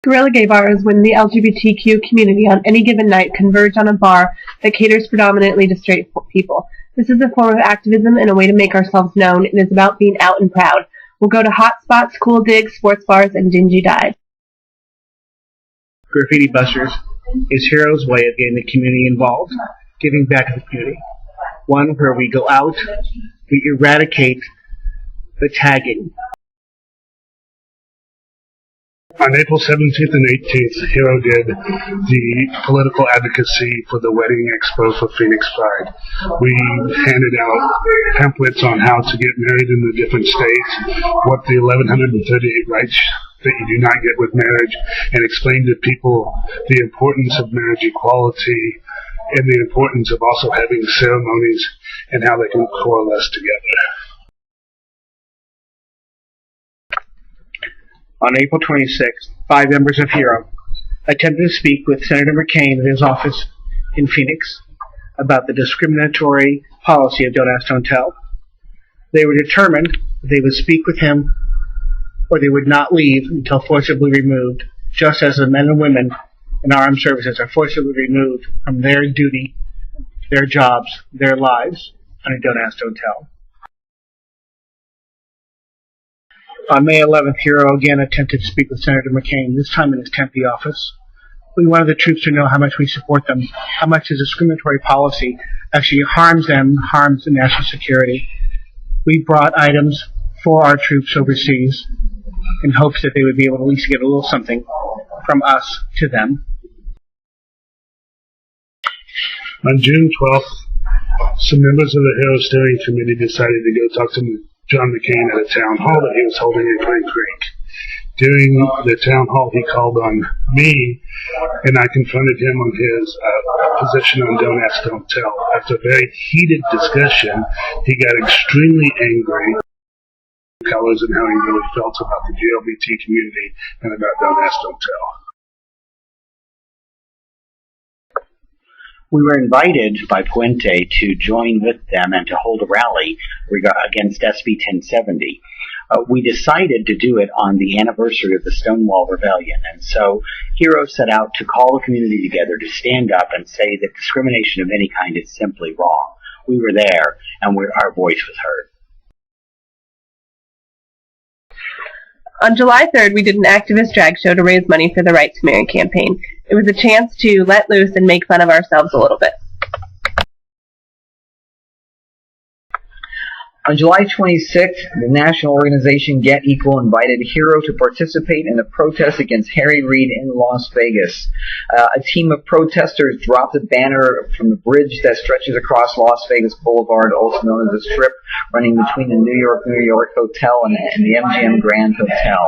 Guerrilla gay bars when the LGBTQ community on any given night converge on a bar that caters predominantly to straight people. This is a form of activism and a way to make ourselves known. It is about being out and proud. We'll go to hot spots, cool digs, sports bars, and dingy dives. Graffiti Busters is H.E.R.O's way of getting the community involved, giving back to the community. One where we go out, we eradicate the tagging. On April 17th and 18th, H.E.R.O did the political advocacy for the Wedding Expo for Phoenix Pride. We handed out pamphlets on how to get married in the different states, what the 1138 rights that you do not get with marriage, and explained to people the importance of marriage equality and the importance of also having ceremonies and how they can coalesce together. On April 26th, 5 members of H.E.R.O attempted to speak with Senator McCain at his office in Phoenix about the discriminatory policy of Don't Ask, Don't Tell. They were determined that they would speak with him or they would not leave until forcibly removed, just as the men and women in armed services are forcibly removed from their duty, their jobs, their lives under Don't Ask, Don't Tell. On May 11th, H.E.R.O again attempted to speak with Senator McCain, this time in his Tempe office. We wanted the troops to know how much we support them, how much the discriminatory policy actually harms them, harms the national security. We brought items for our troops overseas in hopes that they would be able to at least get a little something from us to them. On June 12th, some members of the H.E.R.O steering committee decided to go talk to John McCain at a town hall that he was holding in Pine Creek. During the town hall, he called on me, and I confronted him on his position on Don't Ask, Don't Tell. After a very heated discussion, he got extremely angry colors and how he really felt about the LGBT community and about Don't Ask, Don't Tell. We were invited by Puente to join with them and to hold a rally against SB 1070. We decided to do it on the anniversary of the Stonewall Rebellion, and so H.E.R.O set out to call the community together to stand up and say that discrimination of any kind is simply wrong. We were there, and our voice was heard. On July 3rd, we did an activist drag show to raise money for the Right to Marry campaign. It was a chance to let loose and make fun of ourselves a little bit. On July 26th, the national organization Get Equal invited H.E.R.O to participate in a protest against Harry Reid in Las Vegas. A team of protesters dropped a banner from the bridge that stretches across Las Vegas Boulevard, also known as the Strip, running between the New York Hotel and the MGM Grand Hotel.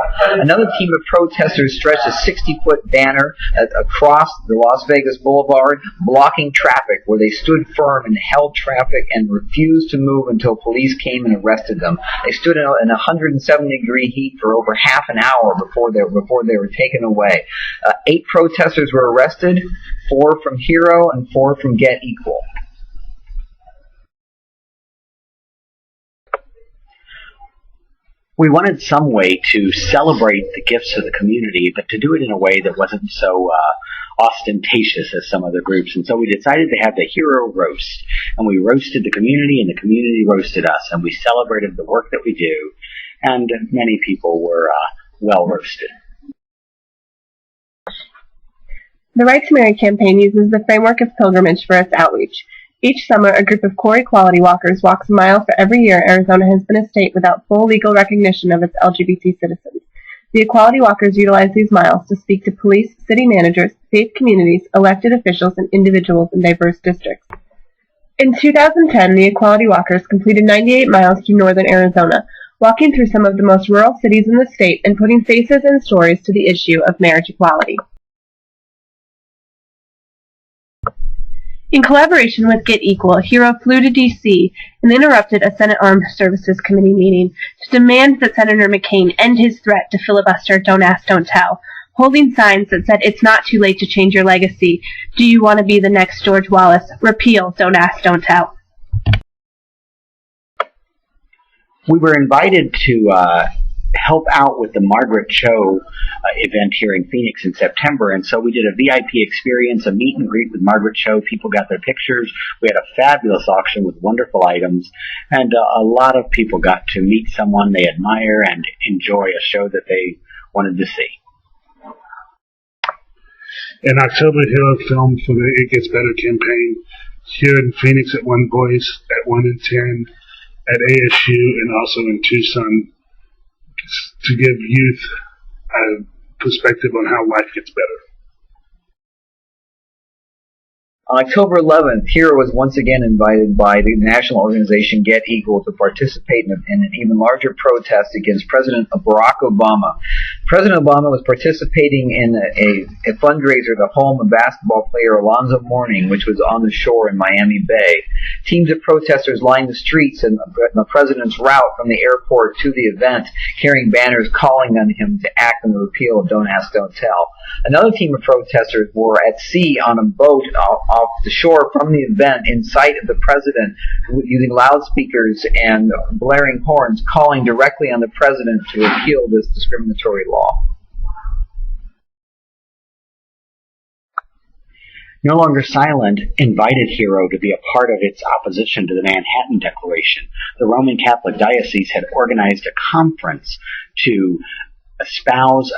Another team of protesters stretched a 60-foot banner across the Las Vegas Boulevard, blocking traffic, where they stood firm and held traffic and refused to move until police came and arrested them. They stood in 170-degree heat for over half an hour before they were taken away. 8 protesters were arrested, 4 from H.E.R.O and 4 from Get Equal. We wanted some way to celebrate the gifts of the community, but to do it in a way that wasn't so ostentatious as some other groups. And so we decided to have the H.E.R.O roast. And we roasted the community, and the community roasted us. And we celebrated the work that we do. And many people were well roasted. The Right to Marry campaign uses the framework of pilgrimage for its outreach. Each summer, a group of core equality walkers walks a mile for every year Arizona has been a state without full legal recognition of its LGBT citizens. The equality walkers utilize these miles to speak to police, city managers, faith communities, elected officials, and individuals in diverse districts. In 2010, the equality walkers completed 98 miles through northern Arizona, walking through some of the most rural cities in the state and putting faces and stories to the issue of marriage equality. In collaboration with Get Equal, H.E.R.O flew to D.C. and interrupted a Senate Armed Services Committee meeting to demand that Senator McCain end his threat to filibuster Don't Ask, Don't Tell, holding signs that said, "It's not too late to change your legacy. Do you want to be the next George Wallace? Repeal Don't Ask, Don't Tell." We were invited to help out with the Margaret Cho event here in Phoenix in September. And so we did a VIP experience, a meet and greet with Margaret Cho. People got their pictures. We had a fabulous auction with wonderful items. And a lot of people got to meet someone they admire and enjoy a show that they wanted to see. In October, H.E.R.O filmed for the It Gets Better campaign here in Phoenix at One Voice, at 1 in 10, at ASU, and also in Tucson, to give youth a perspective on how life gets better. On October 11th, H.E.R.O was once again invited by the national organization Get Equal to participate in an even larger protest against President Barack Obama. President Obama was participating in a fundraiser to home of basketball player Alonzo Mourning, which was on the shore in Miami Bay. Teams of protesters lined the streets in the president's route from the airport to the event, carrying banners calling on him to act on the repeal of Don't Ask, Don't Tell. Another team of protesters were at sea on a boat off the shore from the event in sight of the president, using loudspeakers and blaring horns, calling directly on the president to repeal this discriminatory law. No Longer Silent invited H.E.R.O to be a part of its opposition to the Manhattan Declaration. The Roman Catholic Diocese had organized a conference to espouse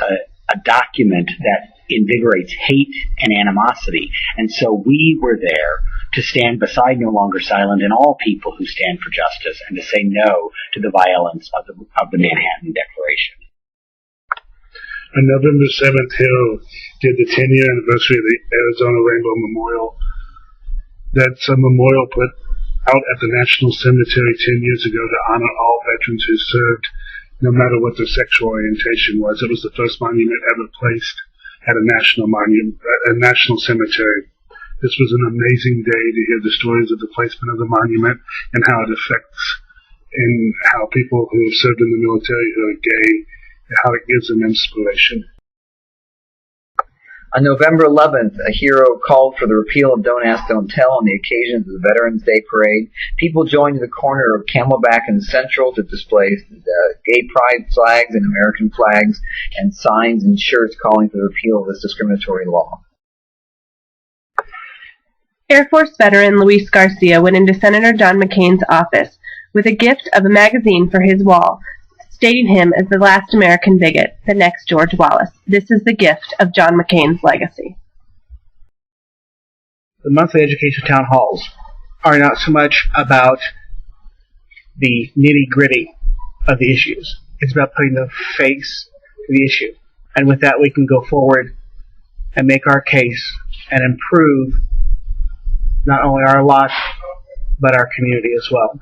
a document that invigorates hate and animosity. And so we were there to stand beside No Longer Silent and all people who stand for justice, and to say no to the violence of the Manhattan Declaration. On November 7th, H.E.R.O did the 10-year anniversary of the Arizona Rainbow Memorial. That's a memorial put out at the National Cemetery 10 years ago to honor all veterans who served, no matter what their sexual orientation was. It was the first monument ever placed at a national cemetery. This was an amazing day to hear the stories of the placement of the monument and how it affects and how people who have served in the military who are gay, how it gives them inspiration. On November 11th, H.E.R.O called for the repeal of Don't Ask, Don't Tell on the occasion of the Veterans Day Parade. People joined in the corner of Camelback and Central to display gay pride flags and American flags and signs and shirts calling for the repeal of this discriminatory law. Air Force veteran Luis Garcia went into Senator John McCain's office with a gift of a magazine for his wall, stating him as the last American bigot, the next George Wallace. This is the gift of John McCain's legacy. The monthly education town halls are not so much about the nitty-gritty of the issues. It's about putting the face to the issue. And with that, we can go forward and make our case and improve not only our lot, but our community as well.